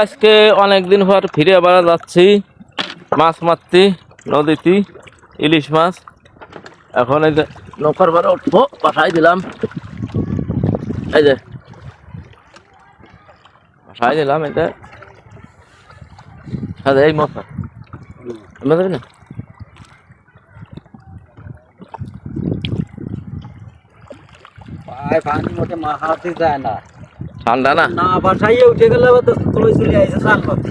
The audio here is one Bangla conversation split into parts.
আজকে অনেকদিন পর ফিরে আবার যাচ্ছি মাছ মারতে নদীতে ইলিশ মাছ। এখন এই যে নৌকার বারে উঠবো, বাসায় দিলাম, এই যে বাসায় দিলাম, এটা এই মশা না পানি মোটে মাহাতে যায় না, ঠান্ডা না না বাসায় উঠে গেলে তো তলে চলে আইছে সাল করতে।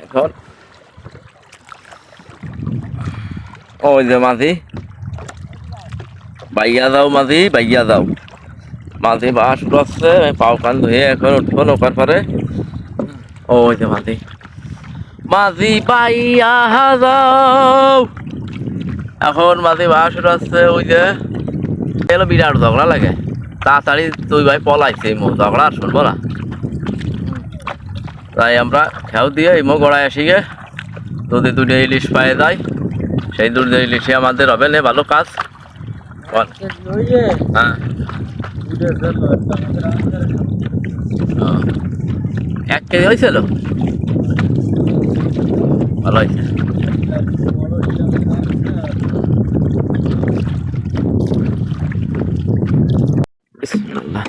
এখন ওই যে মাঝি বাইয়া যাও, মাঝি বাইয়া যাও, মাঝি বাস উড়াচ্ছে, পাও কান ধুয়ে এখন উঠবো নৌকার পরে। ওই যে মাঝি মাঝি বাইয়া যাও, এখন মাঝি বাস উড়াচ্ছে। ওই যে এলো বিরাট ঝগড়া লাগে, তাড়াতাড়ি তুই ভাই পলাইছে, ঝগড়া আর শুনবো না। তাই আমরা খেয়াও দিয়ে ইমো গড়ায় আসি গে, যদি দুটো ইলিশ পায়ে যায়, সেই দুটো ইলিশে আমাদের হবে না ভালো কাজ। হ্যাঁ, 1 কেজি হয়েছিল, ভালো হয়েছে। বিসমিল্লাহ।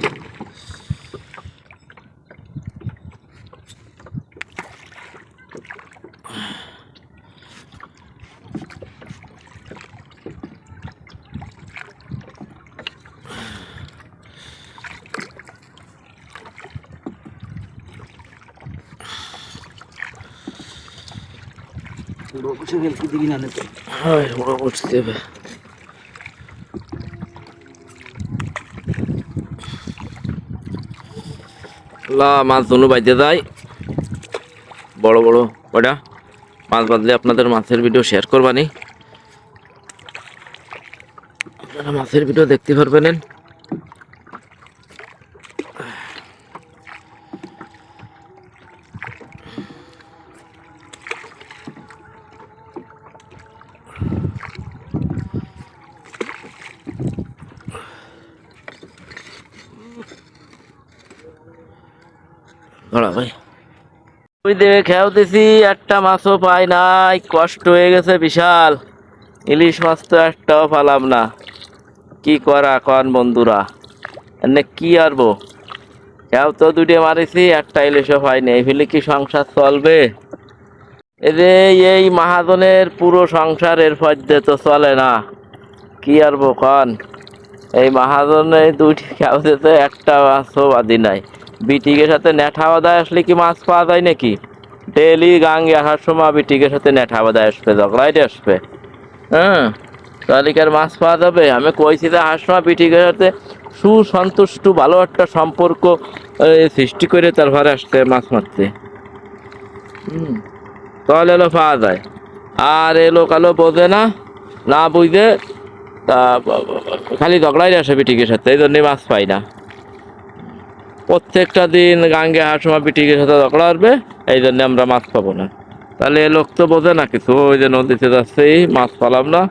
মাছ ধনু বাইতে যায় বড় বড় কয়টা মাছ বাঁধলে আপনাদের মাছের ভিডিও শেয়ার করবানি, আপনারা মাছের ভিডিও দেখতে পারবেন। ভাই ওই দেখে খেয়াও দিছি, একটা মাছও পাই নাই, কষ্ট হয়ে গেছে বিশাল। ইলিশ মাছ তো একটাও পালাম না, কি করা কন বন্ধুরা, এনে কি আরবো। খেয়াও তো 2টে মারিছি, একটা ইলিশও পাইনি, এই ফেলে কি সংসার চলবে? এই মাহাজনের পুরো সংসারের পদ্মে তো চলে না, কি আরবো কন। এই মাহাজনের 2টি খেয়াও দিতে, একটা মাছও বাদি নাই। বিটিকের সাথে নেঠা বাদায় আসলে কি মাছ পাওয়া যায় নাকি? ডেলি গাঙ্গে আসার সময় বিটিকের সাথে নেঠা বাদায় আসবে, ঝগড়াইতে আসবে। হ্যাঁ, তালিকার মাছ পাওয়া যাবে? আমি কইছি যে আসার সময় বিটিকের সাথে সুসন্তুষ্ট ভালো একটা সম্পর্ক সৃষ্টি করে তারপরে আসতে মাছ মারতে। তাহলে এলো পাওয়া যায়। আর এলো কালো বোঝে না, না বুঝে তা খালি ঝগড়াই আসে বিটিকের সাথে, এই জন্যই মাছ পাই না। প্রত্যেকটা দিন গাঙ্গে হার সময় বিটিকের সাথে ঝগড়া আসবে, এই জন্য আমরা মাছ পাবো না। তাহলে এ লোক তো বোঝে না কিছু, ওই যে নদীতে যাচ্ছে মাছ পালাম না।